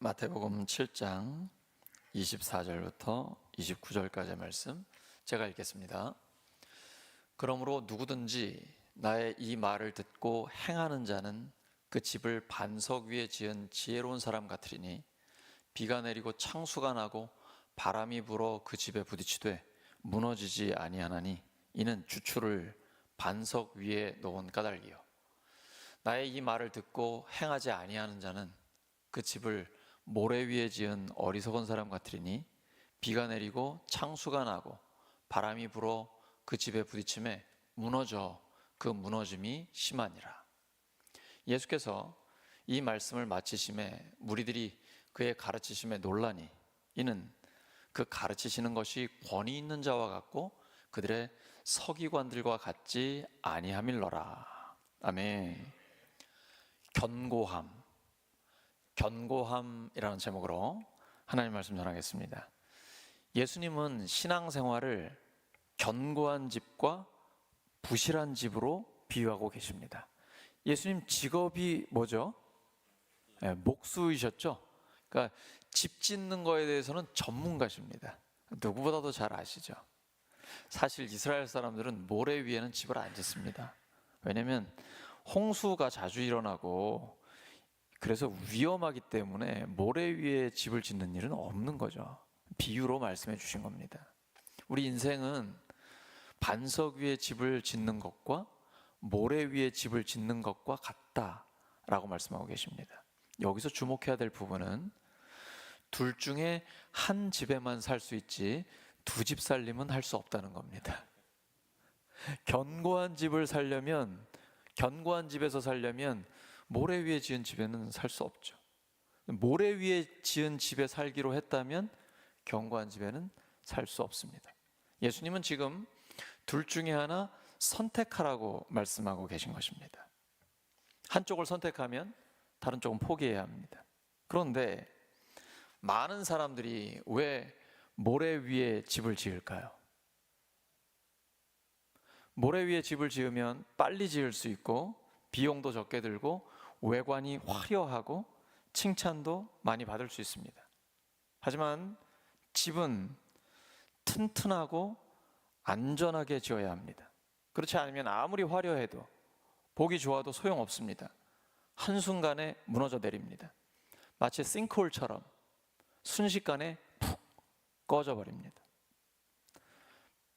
마태복음 7장 24절부터 29절까지의 말씀 제가 읽겠습니다. 그러므로 누구든지 나의 이 말을 듣고 행하는 자는 그 집을 반석 위에 지은 지혜로운 사람 같으리니 비가 내리고 창수가 나고 바람이 불어 그 집에 부딪히되 무너지지 아니하나니 이는 주추를 반석 위에 놓은 까닭이요 나의 이 말을 듣고 행하지 아니하는 자는 그 집을 모래 위에 지은 어리석은 사람 같으리니 비가 내리고 창수가 나고 바람이 불어 그 집에 부딪힘에 무너져 그 무너짐이 심하니라. 예수께서 이 말씀을 마치심에 무리들이 그의 가르치심에 놀라니 이는 그 가르치시는 것이 권위 있는 자와 같고 그들의 서기관들과 같지 아니함일러라. 아멘. 견고함이라는 제목으로 하나님 말씀 전하겠습니다. 예수님은 신앙생활을 견고한 집과 부실한 집으로 비유하고 계십니다. 예수님 직업이 뭐죠? 목수이셨죠? 그러니까 집 짓는 거에 대해서는 전문가십니다. 누구보다도 잘 아시죠? 사실 이스라엘 사람들은 모래 위에는 집을 안 짓습니다. 왜냐하면 홍수가 자주 일어나고 그래서 위험하기 때문에 모래 위에 집을 짓는 일은 없는 거죠. 비유로 말씀해 주신 겁니다. 우리 인생은 반석 위에 집을 짓는 것과 모래 위에 집을 짓는 것과 같다라고 말씀하고 계십니다. 여기서 주목해야 될 부분은 둘 중에 한 집에만 살 수 있지 두 집 살림은 할 수 없다는 겁니다. 견고한 집에서 살려면 모래 위에 지은 집에는 살 수 없죠. 모래 위에 지은 집에 살기로 했다면 견고한 집에는 살 수 없습니다. 예수님은 지금 둘 중에 하나 선택하라고 말씀하고 계신 것입니다. 한쪽을 선택하면 다른 쪽은 포기해야 합니다. 그런데 많은 사람들이 왜 모래 위에 집을 지을까요? 모래 위에 집을 지으면 빨리 지을 수 있고 비용도 적게 들고 외관이 화려하고 칭찬도 많이 받을 수 있습니다. 하지만 집은 튼튼하고 안전하게 지어야 합니다. 그렇지 않으면 아무리 화려해도 보기 좋아도 소용없습니다. 한순간에 무너져 내립니다. 마치 싱크홀처럼 순식간에 푹 꺼져버립니다.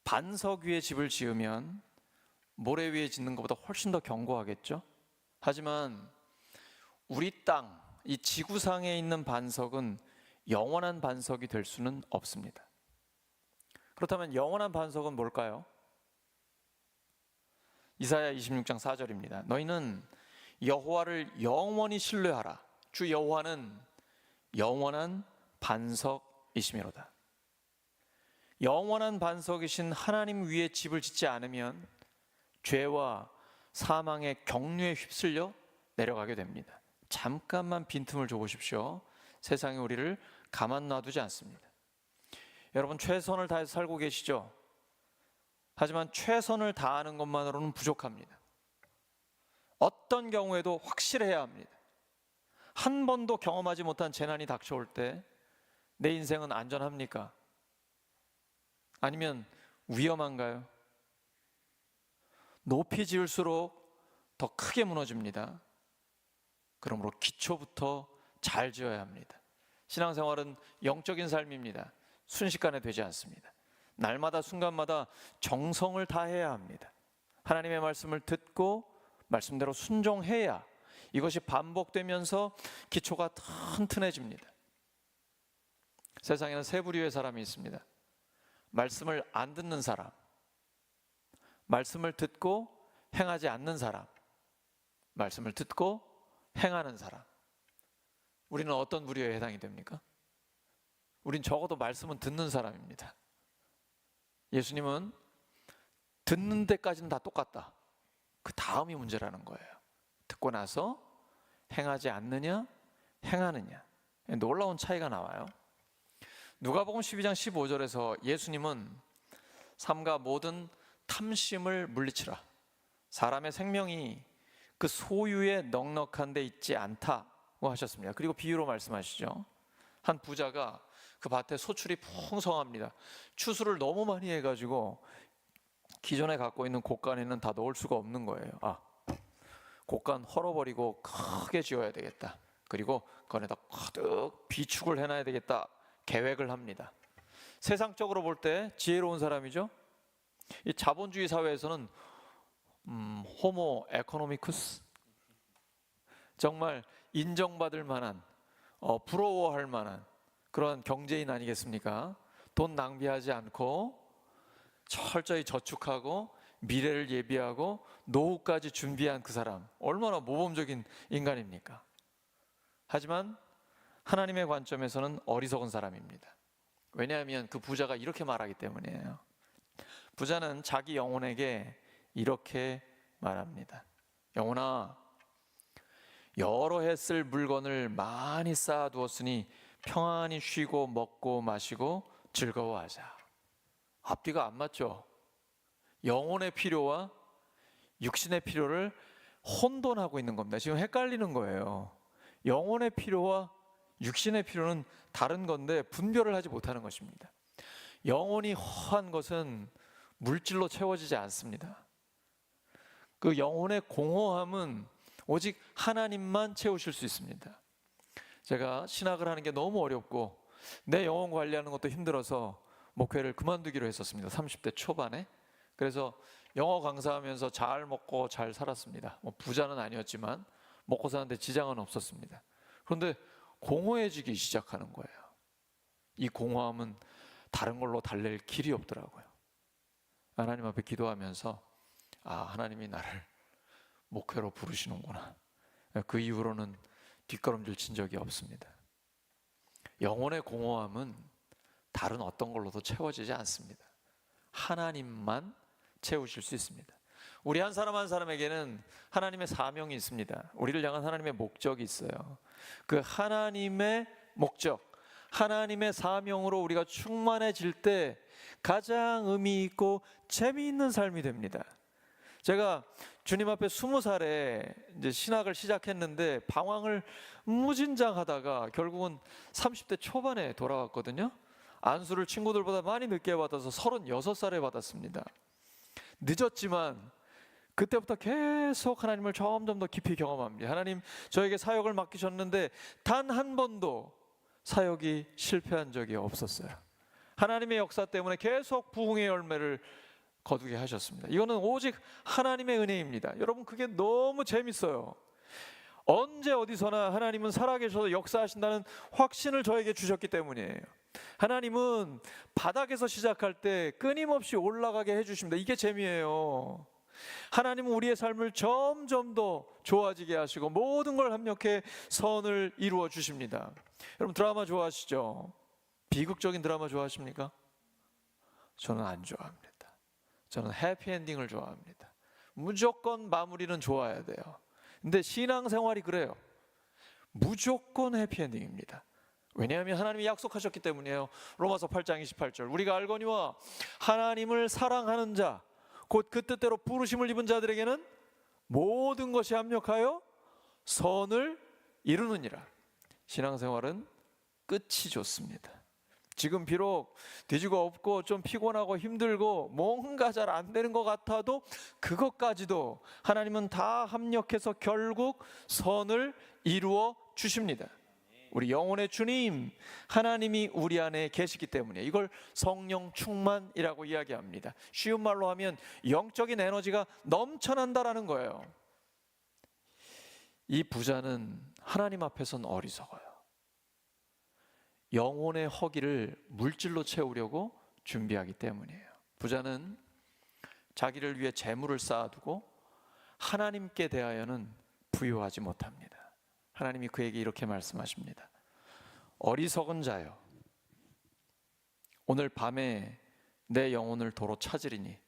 반석 위에 집을 지으면 모래 위에 짓는 것보다 훨씬 더 견고하겠죠? 하지만 우리 땅, 이 지구상에 있는 반석은 영원한 반석이 될 수는 없습니다. 그렇다면 영원한 반석은 뭘까요? 이사야 26장 4절입니다. 너희는 여호와를 영원히 신뢰하라. 주 여호와는 영원한 반석이시미로다. 영원한 반석이신 하나님 위에 집을 짓지 않으면 죄와 사망의 경류에 휩쓸려 내려가게 됩니다. 잠깐만 빈틈을 줘보십시오. 세상이 우리를 가만 놔두지 않습니다. 여러분 최선을 다해서 살고 계시죠? 하지만 최선을 다하는 것만으로는 부족합니다. 어떤 경우에도 확실해야 합니다. 한 번도 경험하지 못한 재난이 닥쳐올 때 내 인생은 안전합니까? 아니면 위험한가요? 높이 지을수록 더 크게 무너집니다. 그러므로 기초부터 잘 지어야 합니다. 신앙생활은 영적인 삶입니다. 순식간에 되지 않습니다. 날마다 순간마다 정성을 다해야 합니다. 하나님의 말씀을 듣고 말씀대로 순종해야 이것이 반복되면서 기초가 튼튼해집니다. 세상에는 세 부류의 사람이 있습니다. 말씀을 안 듣는 사람, 말씀을 듣고 행하지 않는 사람, 말씀을 듣고 행하는 사람. 우리는 어떤 부류에 해당이 됩니까? 우린 적어도 말씀은 듣는 사람입니다. 예수님은 듣는 데까지는 다 똑같다. 그 다음이 문제라는 거예요. 듣고 나서 행하지 않느냐, 행하느냐. 놀라운 차이가 나와요. 누가복음 12장 15절에서 예수님은 삼가 모든 탐심을 물리치라. 사람의 생명이 그 소유에 넉넉한 데 있지 않다 하셨습니다. 그리고 비유로 말씀하시죠. 한 부자가 그 밭에 소출이 풍성합니다. 추수를 너무 많이 해가지고 기존에 갖고 있는 곡간에는 다 넣을 수가 없는 거예요. 곡간 헐어버리고 크게 지어야 되겠다. 그리고 그건에다 가득 비축을 해놔야 되겠다. 계획을 합니다. 세상적으로 볼 때 지혜로운 사람이죠. 이 자본주의 사회에서는 호모 에코노미쿠스, 정말 인정받을 만한, 부러워할 만한 그런 경제인 아니겠습니까? 돈 낭비하지 않고 철저히 저축하고 미래를 예비하고 노후까지 준비한 그 사람, 얼마나 모범적인 인간입니까? 하지만 하나님의 관점에서는 어리석은 사람입니다. 왜냐하면 그 부자가 이렇게 말하기 때문이에요. 부자는 자기 영혼에게 이렇게 말합니다. 영혼아, 여러 해 쓸 물건을 많이 쌓아두었으니 평안히 쉬고 먹고 마시고 즐거워하자. 앞뒤가 안 맞죠? 영혼의 필요와 육신의 필요를 혼돈하고 있는 겁니다. 지금 헷갈리는 거예요. 영혼의 필요와 육신의 필요는 다른 건데 분별을 하지 못하는 것입니다. 영혼이 허한 것은 물질로 채워지지 않습니다. 그 영혼의 공허함은 오직 하나님만 채우실 수 있습니다. 제가 신학을 하는 게 너무 어렵고 내 영혼 관리하는 것도 힘들어서 목회를 그만두기로 했었습니다. 30대 초반에. 그래서 영어 강사하면서 잘 먹고 잘 살았습니다. 부자는 아니었지만 먹고 사는데 지장은 없었습니다. 그런데 공허해지기 시작하는 거예요. 이 공허함은 다른 걸로 달랠 길이 없더라고요. 하나님 앞에 기도하면서 하나님이 나를 목회로 부르시는구나. 그 이후로는 뒷걸음질 친 적이 없습니다. 영혼의 공허함은 다른 어떤 걸로도 채워지지 않습니다. 하나님만 채우실 수 있습니다. 우리 한 사람 한 사람에게는 하나님의 사명이 있습니다. 우리를 향한 하나님의 목적이 있어요. 그 하나님의 목적, 하나님의 사명으로 우리가 충만해질 때 가장 의미 있고 재미있는 삶이 됩니다. 제가 주님 앞에 20살에 이제 신학을 시작했는데 방황을 무진장하다가 결국은 30대 초반에 돌아왔거든요. 안수를 친구들보다 많이 늦게 받아서 36살에 받았습니다. 늦었지만 그때부터 계속 하나님을 점점 더 깊이 경험합니다. 하나님 저에게 사역을 맡기셨는데 단 한 번도 사역이 실패한 적이 없었어요. 하나님의 역사 때문에 계속 부흥의 열매를 거두게 하셨습니다. 이거는 오직 하나님의 은혜입니다. 여러분 그게 너무 재밌어요. 언제 어디서나 하나님은 살아계셔서 역사하신다는 확신을 저에게 주셨기 때문이에요. 하나님은 바닥에서 시작할 때 끊임없이 올라가게 해주십니다. 이게 재미예요. 하나님은 우리의 삶을 점점 더 좋아지게 하시고 모든 걸 합력해 선을 이루어 주십니다. 여러분 드라마 좋아하시죠? 비극적인 드라마 좋아하십니까? 저는 안 좋아합니다. 저는 해피엔딩을 좋아합니다. 무조건 마무리는 좋아야 돼요. 근데 신앙생활이 그래요. 무조건 해피엔딩입니다. 왜냐하면 하나님이 약속하셨기 때문이에요. 로마서 8장 28절 우리가 알거니와 하나님을 사랑하는 자 곧 그 뜻대로 부르심을 입은 자들에게는 모든 것이 합력하여 선을 이루느니라. 신앙생활은 끝이 좋습니다. 지금 비록 돼지가 없고 좀 피곤하고 힘들고 뭔가 잘 안 되는 것 같아도 그것까지도 하나님은 다 합력해서 결국 선을 이루어 주십니다. 우리 영혼의 주님 하나님이 우리 안에 계시기 때문에 이걸 성령 충만이라고 이야기합니다. 쉬운 말로 하면 영적인 에너지가 넘쳐난다라는 거예요. 이 부자는 하나님 앞에선 어리석어요. 영혼의 허기를 물질로 채우려고 준비하기 때문이에요. 부자는 자기를 위해 재물을 쌓아두고 하나님께 대하여는 부유하지 못합니다. 하나님이 그에게 이렇게 말씀하십니다. 어리석은 자여, 오늘 밤에 내 영혼을 도로 찾으리니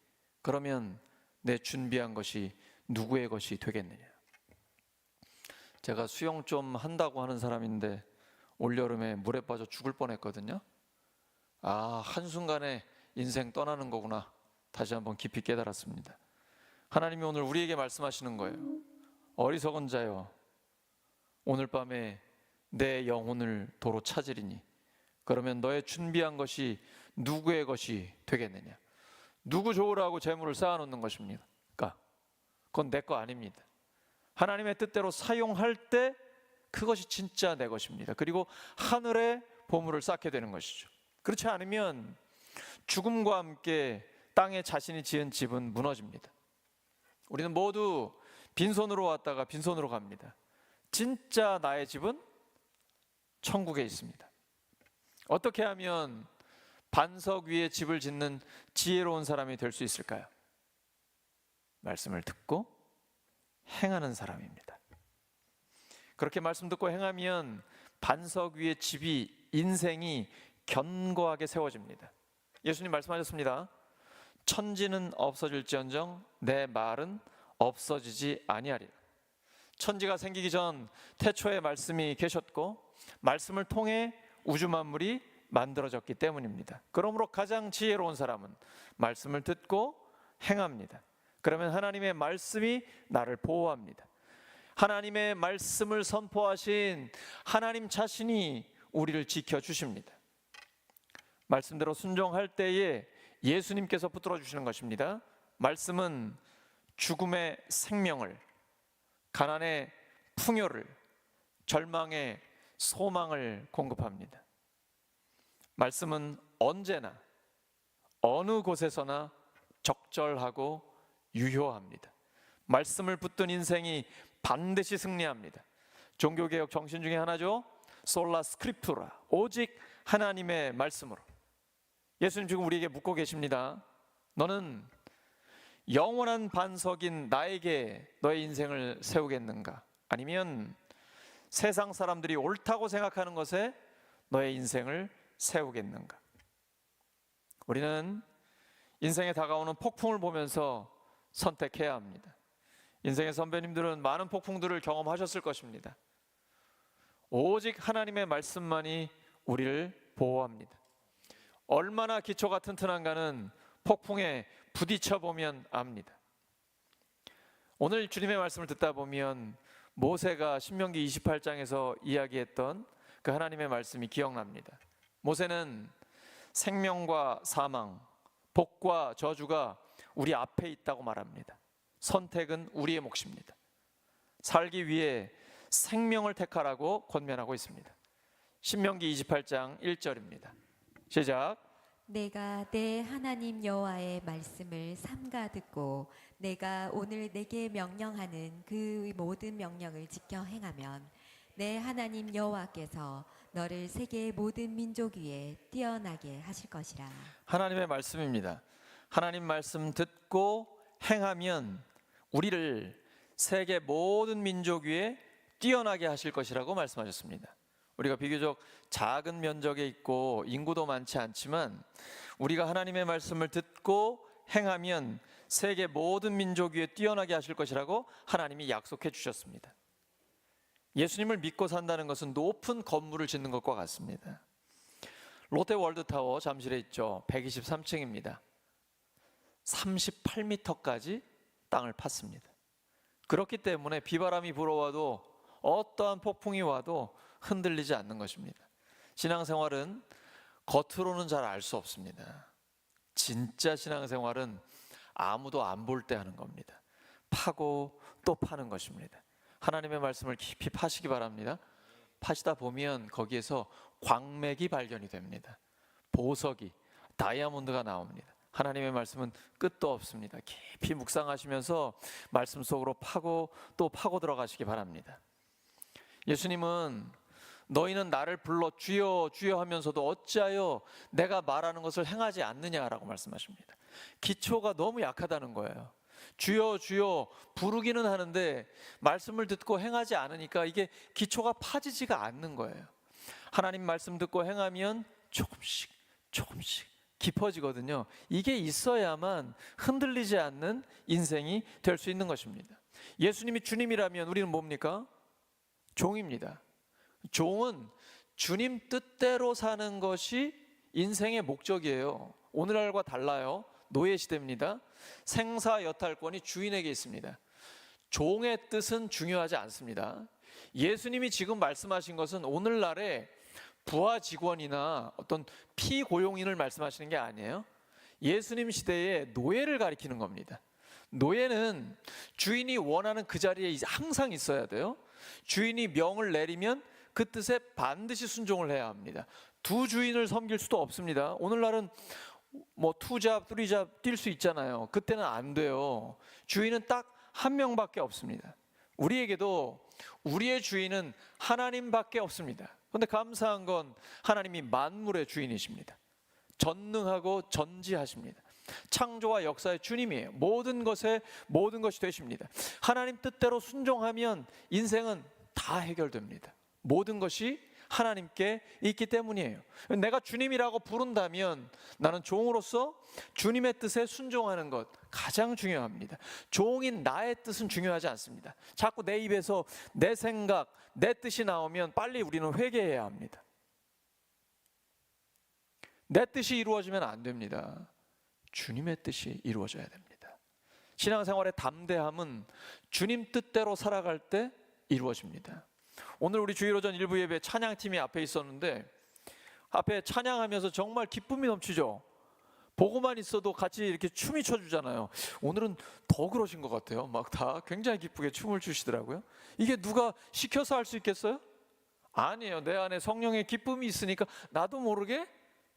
그러면 내 준비한 것이 누구의 것이 되겠느냐. 제가 수영 좀 한다고 하는 사람인데 올여름에 물에 빠져 죽을 뻔했거든요. 한순간에 인생 떠나는 거구나. 다시 한번 깊이 깨달았습니다. 하나님이 오늘 우리에게 말씀하시는 거예요. 어리석은 자여, 오늘 밤에 내 영혼을 도로 찾으리니 그러면 너의 준비한 것이 누구의 것이 되겠느냐? 누구 좋으라고 재물을 쌓아놓는 것입니까? 그건 내 거 아닙니다. 하나님의 뜻대로 사용할 때 그것이 진짜 내 것입니다. 그리고 하늘에 보물을 쌓게 되는 것이죠. 그렇지 않으면 죽음과 함께 땅에 자신이 지은 집은 무너집니다. 우리는 모두 빈손으로 왔다가 빈손으로 갑니다. 진짜 나의 집은 천국에 있습니다. 어떻게 하면 반석 위에 집을 짓는 지혜로운 사람이 될 수 있을까요? 말씀을 듣고 행하는 사람입니다. 그렇게 말씀 듣고 행하면 반석 위에 집이, 인생이 견고하게 세워집니다. 예수님 말씀하셨습니다. 천지는 없어질지언정 내 말은 없어지지 아니하리라. 천지가 생기기 전 태초에 말씀이 계셨고 말씀을 통해 우주 만물이 만들어졌기 때문입니다. 그러므로 가장 지혜로운 사람은 말씀을 듣고 행합니다. 그러면 하나님의 말씀이 나를 보호합니다. 하나님의 말씀을 선포하신 하나님 자신이 우리를 지켜주십니다. 말씀대로 순종할 때에 예수님께서 붙들어 주시는 것입니다. 말씀은 죽음의 생명을, 가난의 풍요를, 절망의 소망을 공급합니다. 말씀은 언제나 어느 곳에서나 적절하고 유효합니다. 말씀을 붙든 인생이 반드시 승리합니다. 종교개혁 정신 중에 하나죠. 솔라 스크립투라, 오직 하나님의 말씀으로. 예수님 지금 우리에게 묻고 계십니다. 너는 영원한 반석인 나에게 너의 인생을 세우겠는가? 아니면 세상 사람들이 옳다고 생각하는 것에 너의 인생을 세우겠는가? 우리는 인생에 다가오는 폭풍을 보면서 선택해야 합니다. 인생의 선배님들은 많은 폭풍들을 경험하셨을 것입니다. 오직 하나님의 말씀만이 우리를 보호합니다. 얼마나 기초가 튼튼한가는 폭풍에 부딪혀 보면 압니다. 오늘 주님의 말씀을 듣다 보면 모세가 신명기 28장에서 이야기했던 그 하나님의 말씀이 기억납니다. 모세는 생명과 사망, 복과 저주가 우리 앞에 있다고 말합니다. 선택은 우리의 몫입니다. 살기 위해 생명을 택하라고 권면하고 있습니다. 신명기 28장 1절입니다. 시작. 내가 내 하나님 여호와의 말씀을 삼가 듣고 내가 오늘 내게 명령하는 그 모든 명령을 지켜 행하면 내 하나님 여호와께서 너를 세계의 모든 민족 위에 뛰어나게 하실 것이라. 하나님의 말씀입니다. 하나님 말씀 듣고 행하면 우리를 세계 모든 민족 위에 뛰어나게 하실 것이라고 말씀하셨습니다. 우리가 비교적 작은 면적에 있고 인구도 많지 않지만 우리가 하나님의 말씀을 듣고 행하면 세계 모든 민족 위에 뛰어나게 하실 것이라고 하나님이 약속해 주셨습니다. 예수님을 믿고 산다는 것은 높은 건물을 짓는 것과 같습니다. 롯데 월드타워 잠실에 있죠. 123층입니다. 38m까지 땅을 팠습니다. 그렇기 때문에 비바람이 불어와도 어떠한 폭풍이 와도 흔들리지 않는 것입니다. 신앙생활은 겉으로는 잘 알 수 없습니다. 진짜 신앙생활은 아무도 안 볼 때 하는 겁니다. 파고 또 파는 것입니다. 하나님의 말씀을 깊이 파시기 바랍니다. 파시다 보면 거기에서 광맥이 발견이 됩니다. 보석이, 다이아몬드가 나옵니다. 하나님의 말씀은 끝도 없습니다. 깊이 묵상하시면서 말씀 속으로 파고 또 파고 들어가시기 바랍니다. 예수님은 너희는 나를 불러 주여 주여 하면서도 어찌하여 내가 말하는 것을 행하지 않느냐라고 말씀하십니다. 기초가 너무 약하다는 거예요. 주여 주여 부르기는 하는데 말씀을 듣고 행하지 않으니까 이게 기초가 파지지가 않는 거예요. 하나님 말씀 듣고 행하면 조금씩 깊어지거든요. 이게 있어야만 흔들리지 않는 인생이 될 수 있는 것입니다. 예수님이 주님이라면 우리는 뭡니까? 종입니다. 종은 주님 뜻대로 사는 것이 인생의 목적이에요. 오늘날과 달라요. 노예 시대입니다. 생사 여탈권이 주인에게 있습니다. 종의 뜻은 중요하지 않습니다. 예수님이 지금 말씀하신 것은 오늘날의 부하 직원이나 어떤 피고용인을 말씀하시는 게 아니에요. 예수님 시대의 노예를 가리키는 겁니다. 노예는 주인이 원하는 그 자리에 항상 있어야 돼요. 주인이 명을 내리면 그 뜻에 반드시 순종을 해야 합니다. 두 주인을 섬길 수도 없습니다. 오늘날은 뭐 투잡, 쓰리잡 뛸 수 있잖아요. 그때는 안 돼요. 주인은 딱 한 명밖에 없습니다. 우리에게도 우리의 주인은 하나님밖에 없습니다. 그런데 감사한 건 하나님이 만물의 주인이십니다. 전능하고 전지하십니다. 창조와 역사의 주님이에요. 모든 것에 모든 것이 되십니다. 하나님 뜻대로 순종하면 인생은 다 해결됩니다. 모든 것이 하나님께 있기 때문이에요. 내가 주님이라고 부른다면 나는 종으로서 주님의 뜻에 순종하는 것 가장 중요합니다. 종인 나의 뜻은 중요하지 않습니다. 자꾸 내 입에서 내 생각, 내 뜻이 나오면 빨리 우리는 회개해야 합니다. 내 뜻이 이루어지면 안 됩니다. 주님의 뜻이 이루어져야 됩니다. 신앙생활의 담대함은 주님 뜻대로 살아갈 때 이루어집니다. 오늘 우리 주일오전 일부 예배 찬양팀이 앞에 있었는데 앞에 찬양하면서 정말 기쁨이 넘치죠. 보고만 있어도 같이 이렇게 춤이 춰주잖아요. 오늘은 더 그러신 것 같아요. 막 다 굉장히 기쁘게 춤을 추시더라고요. 이게 누가 시켜서 할 수 있겠어요? 아니에요. 내 안에 성령의 기쁨이 있으니까 나도 모르게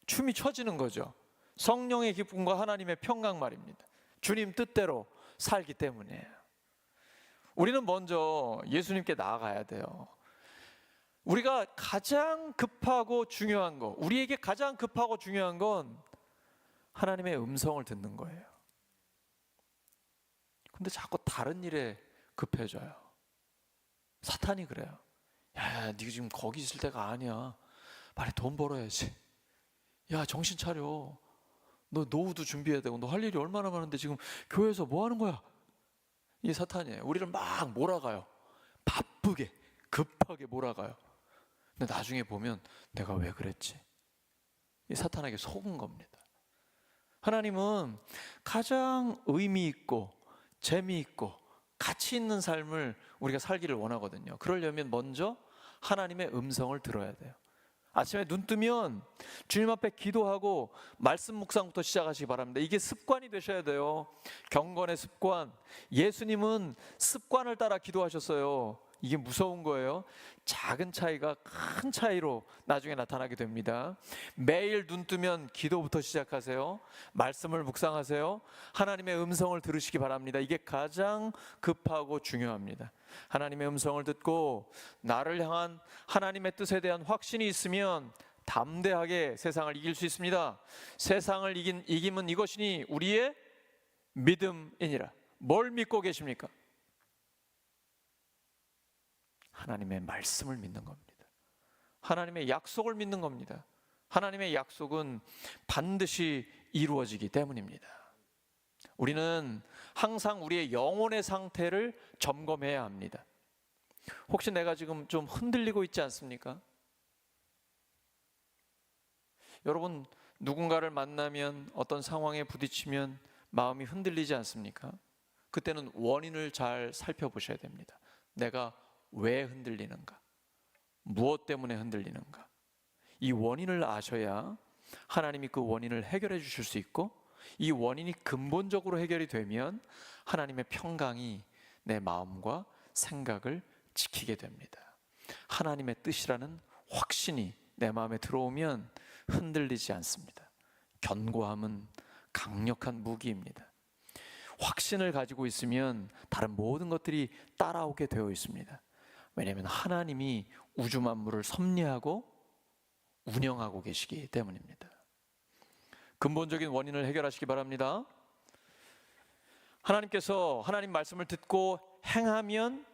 춤이 춰지는 거죠. 성령의 기쁨과 하나님의 평강 말입니다. 주님 뜻대로 살기 때문이에요. 우리는 먼저 예수님께 나아가야 돼요. 우리가 가장 급하고 중요한 거, 우리에게 가장 급하고 중요한 건 하나님의 음성을 듣는 거예요. 근데 자꾸 다른 일에 급해져요. 사탄이 그래요. 야, 네가 지금 거기 있을 때가 아니야. 빨리 돈 벌어야지. 야, 정신 차려. 너 노후도 준비해야 되고 너 할 일이 얼마나 많은데 지금 교회에서 뭐 하는 거야? 이 사탄이에요. 우리를 막 몰아가요. 바쁘게 급하게 몰아가요. 근데 나중에 보면 내가 왜 그랬지? 이 사탄에게 속은 겁니다. 하나님은 가장 의미 있고 재미있고 가치 있는 삶을 우리가 살기를 원하거든요. 그러려면 먼저 하나님의 음성을 들어야 돼요. 아침에 눈 뜨면 주님 앞에 기도하고 말씀 묵상부터 시작하시기 바랍니다. 이게 습관이 되셔야 돼요. 경건의 습관. 예수님은 습관을 따라 기도하셨어요. 이게 무서운 거예요. 작은 차이가 큰 차이로 나중에 나타나게 됩니다. 매일 눈 뜨면 기도부터 시작하세요. 말씀을 묵상하세요. 하나님의 음성을 들으시기 바랍니다. 이게 가장 급하고 중요합니다. 하나님의 음성을 듣고 나를 향한 하나님의 뜻에 대한 확신이 있으면 담대하게 세상을 이길 수 있습니다. 세상을 이김은 이것이니 우리의 믿음이니라. 뭘 믿고 계십니까? 하나님의 말씀을 믿는 겁니다. 하나님의 약속을 믿는 겁니다. 하나님의 약속은 반드시 이루어지기 때문입니다. 우리는 항상 우리의 영혼의 상태를 점검해야 합니다. 혹시 내가 지금 좀 흔들리고 있지 않습니까? 여러분, 누군가를 만나면 어떤 상황에 부딪히면 마음이 흔들리지 않습니까? 그때는 원인을 잘 살펴보셔야 됩니다. 내가 왜 흔들리는가? 무엇 때문에 흔들리는가? 이 원인을 아셔야 하나님이 그 원인을 해결해 주실 수 있고, 이 원인이 근본적으로 해결이 되면 하나님의 평강이 내 마음과 생각을 지키게 됩니다. 하나님의 뜻이라는 확신이 내 마음에 들어오면 흔들리지 않습니다. 견고함은 강력한 무기입니다. 확신을 가지고 있으면 다른 모든 것들이 따라오게 되어 있습니다. 왜냐하면 하나님이 우주 만물을 섭리하고 운영하고 계시기 때문입니다. 근본적인 원인을 해결하시기 바랍니다. 하나님께서 하나님 말씀을 듣고 행하면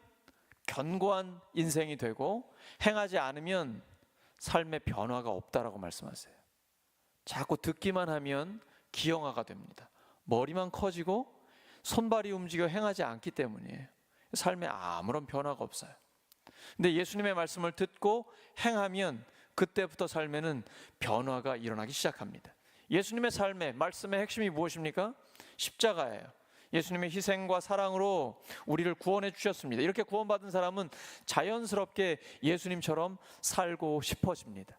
견고한 인생이 되고, 행하지 않으면 삶의 변화가 없다라고 말씀하세요. 자꾸 듣기만 하면 기형아가 됩니다. 머리만 커지고 손발이 움직여 행하지 않기 때문이에요. 삶에 아무런 변화가 없어요. 근데 예수님의 말씀을 듣고 행하면 그때부터 삶에는 변화가 일어나기 시작합니다. 예수님의 삶의 말씀의 핵심이 무엇입니까? 십자가예요. 예수님의 희생과 사랑으로 우리를 구원해 주셨습니다. 이렇게 구원받은 사람은 자연스럽게 예수님처럼 살고 싶어집니다.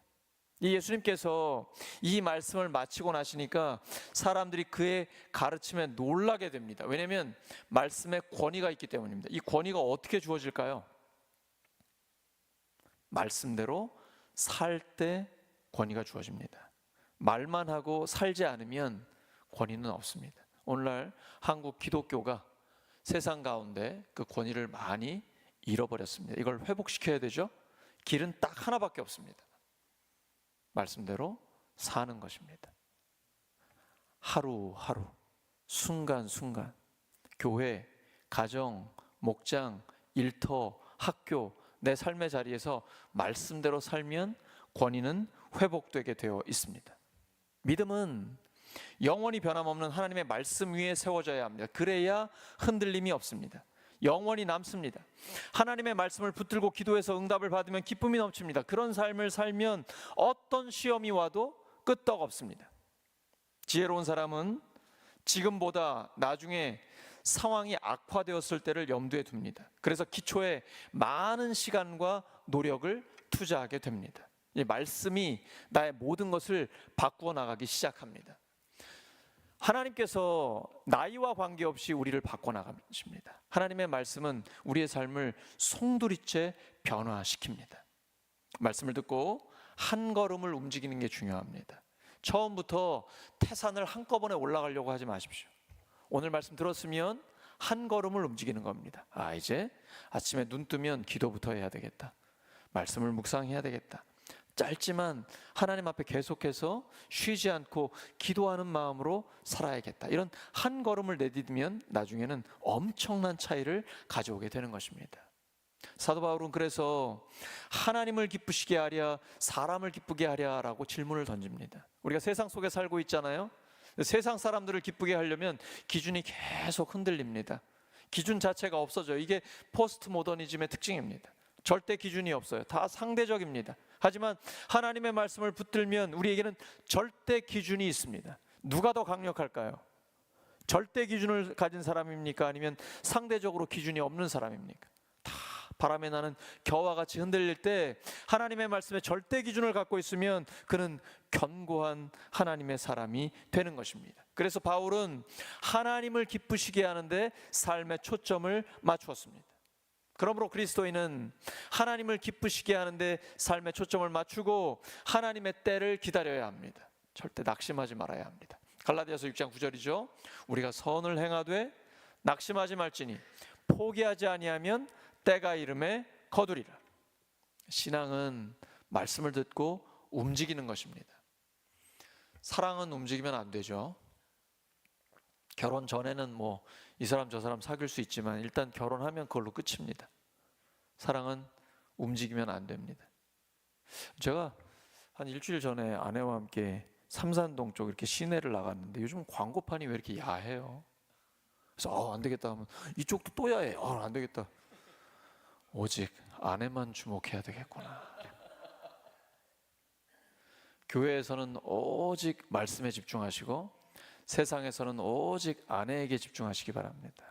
이 예수님께서 이 말씀을 마치고 나시니까 사람들이 그의 가르침에 놀라게 됩니다. 왜냐하면 말씀에 권위가 있기 때문입니다. 이 권위가 어떻게 주어질까요? 말씀대로 살 때 권위가 주어집니다. 말만 하고 살지 않으면 권위는 없습니다. 오늘날 한국 기독교가 세상 가운데 그 권위를 많이 잃어버렸습니다. 이걸 회복시켜야 되죠. 길은 딱 하나밖에 없습니다. 말씀대로 사는 것입니다. 하루하루, 순간순간, 교회, 가정, 목장, 일터, 학교, 내 삶의 자리에서 말씀대로 살면 권위는 회복되게 되어 있습니다. 믿음은 영원히 변함없는 하나님의 말씀 위에 세워져야 합니다. 그래야 흔들림이 없습니다. 영원히 남습니다. 하나님의 말씀을 붙들고 기도해서 응답을 받으면 기쁨이 넘칩니다. 그런 삶을 살면 어떤 시험이 와도 끄떡 없습니다. 지혜로운 사람은 지금보다 나중에 상황이 악화되었을 때를 염두에 둡니다. 그래서 기초에 많은 시간과 노력을 투자하게 됩니다. 이 말씀이 나의 모든 것을 바꾸어 나가기 시작합니다. 하나님께서 나이와 관계없이 우리를 바꿔 나가십니다. 하나님의 말씀은 우리의 삶을 송두리째 변화시킵니다. 말씀을 듣고 한 걸음을 움직이는 게 중요합니다. 처음부터 태산을 한꺼번에 올라가려고 하지 마십시오. 오늘 말씀 들었으면 한 걸음을 움직이는 겁니다. 이제 아침에 눈 뜨면 기도부터 해야 되겠다. 말씀을 묵상해야 되겠다. 짧지만 하나님 앞에 계속해서 쉬지 않고 기도하는 마음으로 살아야겠다. 이런 한 걸음을 내딛으면 나중에는 엄청난 차이를 가져오게 되는 것입니다. 사도 바울은 그래서 하나님을 기쁘시게 하랴 사람을 기쁘게 하랴라고 질문을 던집니다. 우리가 세상 속에 살고 있잖아요. 세상 사람들을 기쁘게 하려면 기준이 계속 흔들립니다. 기준 자체가 없어져요. 이게 포스트 모더니즘의 특징입니다. 절대 기준이 없어요. 다 상대적입니다. 하지만 하나님의 말씀을 붙들면 우리에게는 절대 기준이 있습니다. 누가 더 강력할까요? 절대 기준을 가진 사람입니까? 아니면 상대적으로 기준이 없는 사람입니까? 다 바람에 나는 겨와 같이 흔들릴 때 하나님의 말씀에 절대 기준을 갖고 있으면 그는 견고한 하나님의 사람이 되는 것입니다. 그래서 바울은 하나님을 기쁘시게 하는데 삶의 초점을 맞추었습니다. 그러므로 그리스도인은 하나님을 기쁘시게 하는데 삶의 초점을 맞추고 하나님의 때를 기다려야 합니다. 절대 낙심하지 말아야 합니다. 갈라디아서 6장 9절이죠. 우리가 선을 행하되 낙심하지 말지니 포기하지 아니하면 때가 이름에 거두리라. 신앙은 말씀을 듣고 움직이는 것입니다. 사랑은 움직이면 안 되죠. 결혼 전에는 이 사람 저 사람 사귈 수 있지만 일단 결혼하면 그걸로 끝입니다. 사랑은 움직이면 안 됩니다. 제가 한 일주일 전에 아내와 함께 삼산동 쪽 이렇게 시내를 나갔는데 요즘 광고판이 왜 이렇게 야해요? 그래서 안 되겠다 하면 이쪽도 또 야해. 안 되겠다. 오직 아내만 주목해야 되겠구나. 교회에서는 오직 말씀에 집중하시고 세상에서는 오직 아내에게 집중하시기 바랍니다.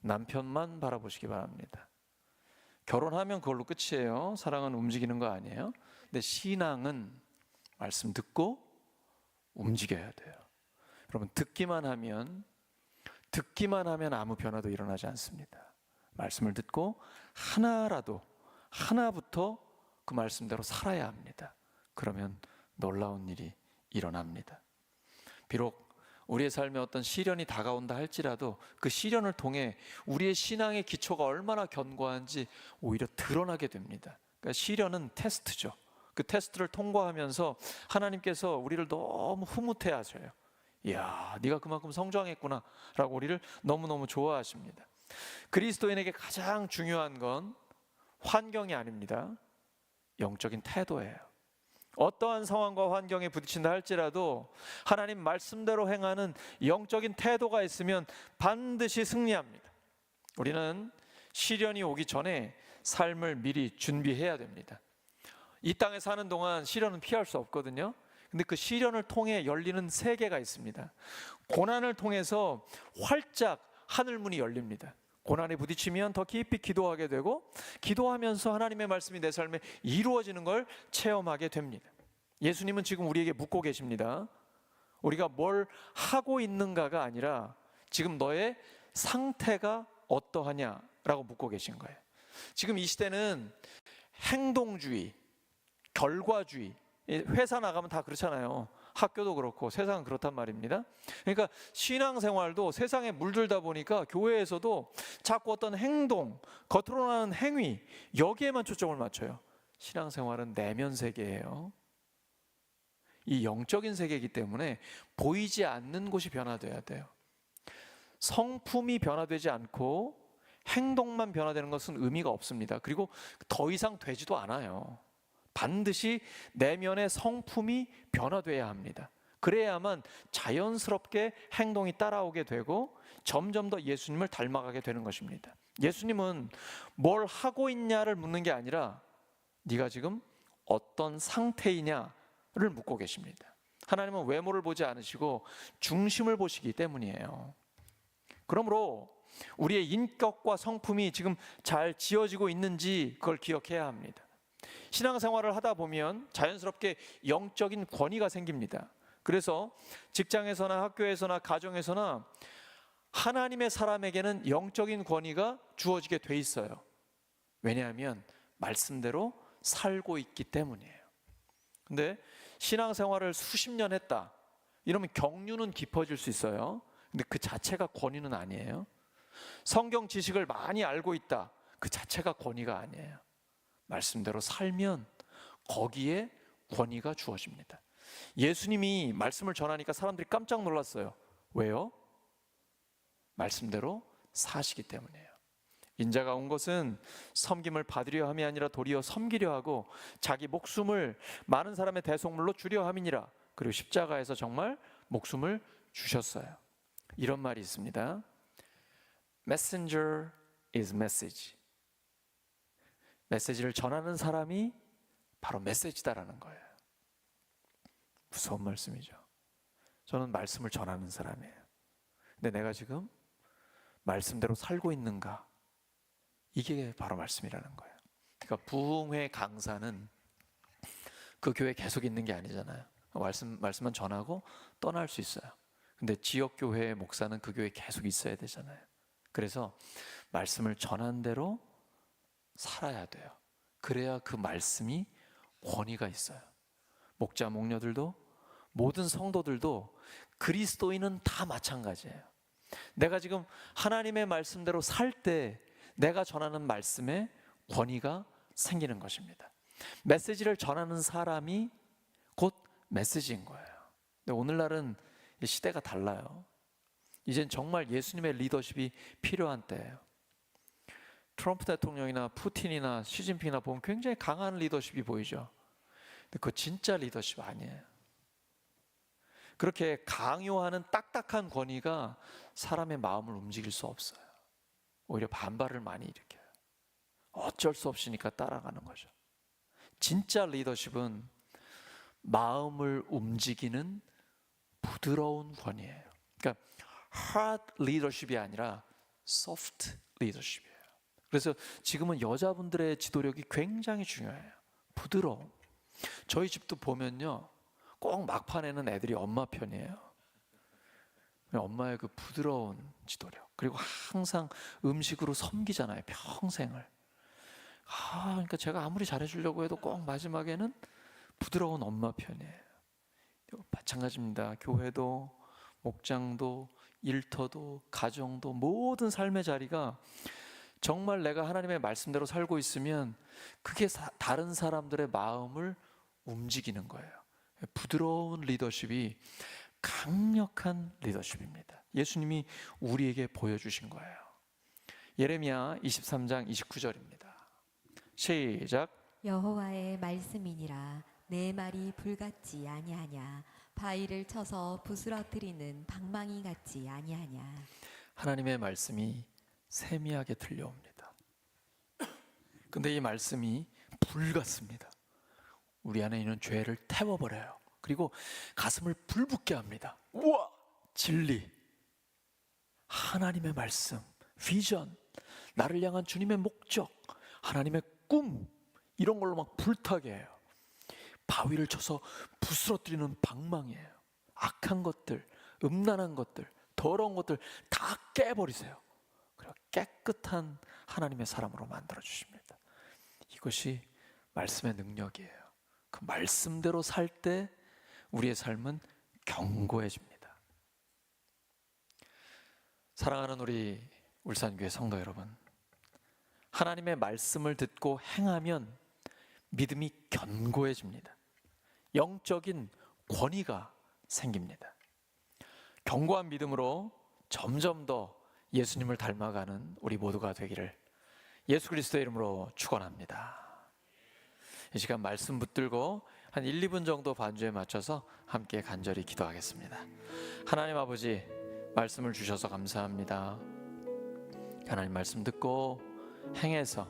남편만 바라보시기 바랍니다. 결혼하면 그걸로 끝이에요. 사랑은 움직이는 거 아니에요. 근데 신앙은 말씀 듣고 움직여야 돼요. 여러분 듣기만 하면 아무 변화도 일어나지 않습니다. 말씀을 듣고 하나부터 그 말씀대로 살아야 합니다. 그러면 놀라운 일이 일어납니다. 비록 우리의 삶에 어떤 시련이 다가온다 할지라도 그 시련을 통해 우리의 신앙의 기초가 얼마나 견고한지 오히려 드러나게 됩니다. 그러니까 시련은 테스트죠. 그 테스트를 통과하면서 하나님께서 우리를 너무 흐뭇해 하셔요. 이야, 네가 그만큼 성장했구나 라고 우리를 너무너무 좋아하십니다. 그리스도인에게 가장 중요한 건 환경이 아닙니다. 영적인 태도예요. 어떠한 상황과 환경에 부딪힌다 할지라도 하나님 말씀대로 행하는 영적인 태도가 있으면 반드시 승리합니다. 우리는 시련이 오기 전에 삶을 미리 준비해야 됩니다. 이 땅에 사는 동안 시련은 피할 수 없거든요. 근데 그 시련을 통해 열리는 세계가 있습니다. 고난을 통해서 활짝 하늘 문이 열립니다. 고난에 부딪히면 더 깊이 기도하게 되고, 기도하면서 하나님의 말씀이 내 삶에 이루어지는 걸 체험하게 됩니다. 예수님은 지금 우리에게 묻고 계십니다. 우리가 뭘 하고 있는가가 아니라 지금 너의 상태가 어떠하냐라고 묻고 계신 거예요. 지금 이 시대는 행동주의, 결과주의, 회사 나가면 다 그렇잖아요. 학교도 그렇고 세상은 그렇단 말입니다. 그러니까 신앙생활도 세상에 물들다 보니까 교회에서도 자꾸 어떤 행동, 겉으로 나는 행위, 여기에만 초점을 맞춰요. 신앙생활은 내면 세계예요. 이 영적인 세계이기 때문에 보이지 않는 곳이 변화돼야 돼요. 성품이 변화되지 않고 행동만 변화되는 것은 의미가 없습니다. 그리고 더 이상 되지도 않아요. 반드시 내면의 성품이 변화돼야 합니다. 그래야만 자연스럽게 행동이 따라오게 되고 점점 더 예수님을 닮아가게 되는 것입니다. 예수님은 뭘 하고 있냐를 묻는 게 아니라 네가 지금 어떤 상태이냐를 묻고 계십니다. 하나님은 외모를 보지 않으시고 중심을 보시기 때문이에요. 그러므로 우리의 인격과 성품이 지금 잘 지어지고 있는지 그걸 기억해야 합니다. 신앙생활을 하다 보면 자연스럽게 영적인 권위가 생깁니다. 그래서 직장에서나 학교에서나 가정에서나 하나님의 사람에게는 영적인 권위가 주어지게 돼 있어요. 왜냐하면 말씀대로 살고 있기 때문이에요. 근데 신앙생활을 수십 년 했다 이러면 경륜은 깊어질 수 있어요. 근데 그 자체가 권위는 아니에요. 성경 지식을 많이 알고 있다, 그 자체가 권위가 아니에요. 말씀대로 살면 거기에 권위가 주어집니다. 예수님이 말씀을 전하니까 사람들이 깜짝 놀랐어요. 왜요? 말씀대로 사시기 때문이에요. 인자가 온 것은 섬김을 받으려 함이 아니라 도리어 섬기려 하고 자기 목숨을 많은 사람의 대속물로 주려 함이니라. 그리고 십자가에서 정말 목숨을 주셨어요. 이런 말이 있습니다. Messenger is message. 메시지를 전하는 사람이 바로 메시지다라는 거예요. 무서운 말씀이죠. 저는 말씀을 전하는 사람이에요. 근데 내가 지금 말씀대로 살고 있는가? 이게 바로 말씀이라는 거예요. 그러니까 부흥회 강사는 그 교회에 계속 있는 게 아니잖아요. 말씀만 전하고 떠날 수 있어요. 근데 지역교회의 목사는 그 교회에 계속 있어야 되잖아요. 그래서 말씀을 전한 대로 살아야 돼요. 그래야 그 말씀이 권위가 있어요. 목자, 목녀들도 모든 성도들도 그리스도인은 다 마찬가지예요. 내가 지금 하나님의 말씀대로 살 때 내가 전하는 말씀에 권위가 생기는 것입니다. 메시지를 전하는 사람이 곧 메시지인 거예요. 근데 오늘날은 시대가 달라요. 이젠 정말 예수님의 리더십이 필요한 때예요. 트럼프 대통령이나 푸틴이나 시진핑이나 보면 굉장히 강한 리더십이 보이죠. 근데 그거 진짜 리더십 아니에요. 그렇게 강요하는 딱딱한 권위가 사람의 마음을 움직일 수 없어요. 오히려 반발을 많이 일으켜요. 어쩔 수 없으니까 따라가는 거죠. 진짜 리더십은 마음을 움직이는 부드러운 권위예요. 그러니까 hard leadership이 아니라 soft leadership이에요. 그래서 지금은 여자분들의 지도력이 굉장히 중요해요. 부드러움. 저희 집도 보면요, 꼭 막판에는 애들이 엄마 편이에요. 엄마의 그 부드러운 지도력, 그리고 항상 음식으로 섬기잖아요, 평생을. 그러니까 제가 아무리 잘해주려고 해도 꼭 마지막에는 부드러운 엄마 편이에요. 마찬가지입니다. 교회도, 목장도, 일터도, 가정도, 모든 삶의 자리가 정말 내가 하나님의 말씀대로 살고 있으면 그게 다른 사람들의 마음을 움직이는 거예요. 부드러운 리더십이 강력한 리더십입니다. 예수님이 우리에게 보여주신 거예요. 예레미야 23장 29절입니다. 시작. 여호와의 말씀이니라 내 말이 불같지 아니하냐 바위를 쳐서 부스러뜨리는 방망이 같지 아니하냐. 하나님의 말씀이 세미하게 들려옵니다. 근데 이 말씀이 불 같습니다. 우리 안에 있는 죄를 태워버려요. 그리고 가슴을 불붙게 합니다. 우와! 진리. 하나님의 말씀, 비전, 나를 향한 주님의 목적, 하나님의 꿈, 이런 걸로 막 불타게 해요. 바위를 쳐서 부스러뜨리는 방망이에요. 악한 것들, 음란한 것들, 더러운 것들 다 깨버리세요. 그리고 깨끗한 하나님의 사람으로 만들어 주십니다. 이것이 말씀의 능력이에요. 그 말씀대로 살 때 우리의 삶은 견고해집니다. 사랑하는 우리 울산교회 성도 여러분, 하나님의 말씀을 듣고 행하면 믿음이 견고해집니다. 영적인 권위가 생깁니다. 견고한 믿음으로 점점 더 예수님을 닮아가는 우리 모두가 되기를 예수 그리스도의 이름으로 축원합니다. 이 시간 말씀 붙들고 한 1, 2분 정도 반주에 맞춰서 함께 간절히 기도하겠습니다. 하나님 아버지, 말씀을 주셔서 감사합니다. 하나님 말씀 듣고 행해서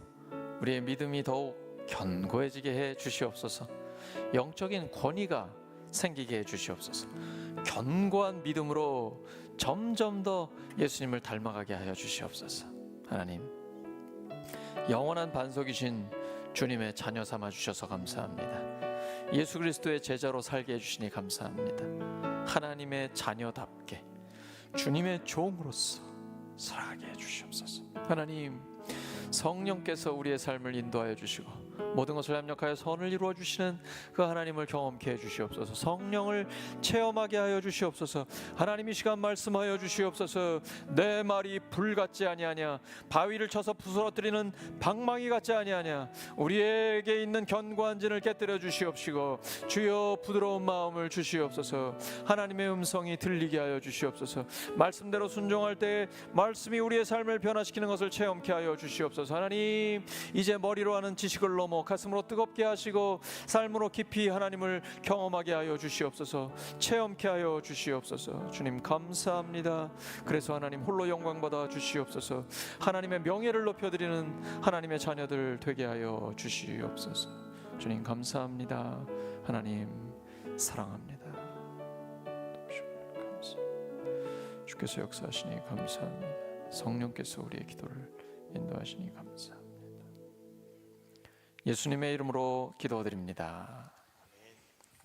우리의 믿음이 더욱 견고해지게 해 주시옵소서. 영적인 권위가 생기게 해 주시옵소서. 견고한 믿음으로 점점 더 예수님을 닮아가게 하여 주시옵소서. 하나님, 영원한 반석이신 주님의 자녀 삼아 주셔서 감사합니다. 예수 그리스도의 제자로 살게 해주시니 감사합니다. 하나님의 자녀답게 주님의 종으로서 살아가게 해주시옵소서. 하나님, 성령께서 우리의 삶을 인도하여 주시고 모든 것을 합력하여 선을 이루어 주시는 그 하나님을 경험케 해 주시옵소서. 성령을 체험하게 하여 주시옵소서. 하나님, 이 시간 말씀하여 주시옵소서. 내 말이 불 같지 아니하냐, 바위를 쳐서 부스러뜨리는 방망이 같지 아니하냐. 우리에게 있는 견고한 진을 깨뜨려 주시옵시고 주여 부드러운 마음을 주시옵소서. 하나님의 음성이 들리게 하여 주시옵소서. 말씀대로 순종할 때 말씀이 우리의 삶을 변화시키는 것을 체험케 하여 주시옵소서. 하나님, 이제 머리로 하는 지식을 넘어 가슴으로 뜨겁게 하시고 삶으로 깊이 하나님을 경험하게 하여 주시옵소서. 체험케 하여 주시옵소서. 주님 감사합니다. 그래서 하나님 홀로 영광 받아 주시옵소서. 하나님의 명예를 높여드리는 하나님의 자녀들 되게 하여 주시옵소서. 주님 감사합니다. 하나님 사랑합니다. 주께서 역사하시니 감사합니다. 성령께서 우리의 기도를 인도하시니 감사합니다. 예수님의 이름으로 기도드립니다.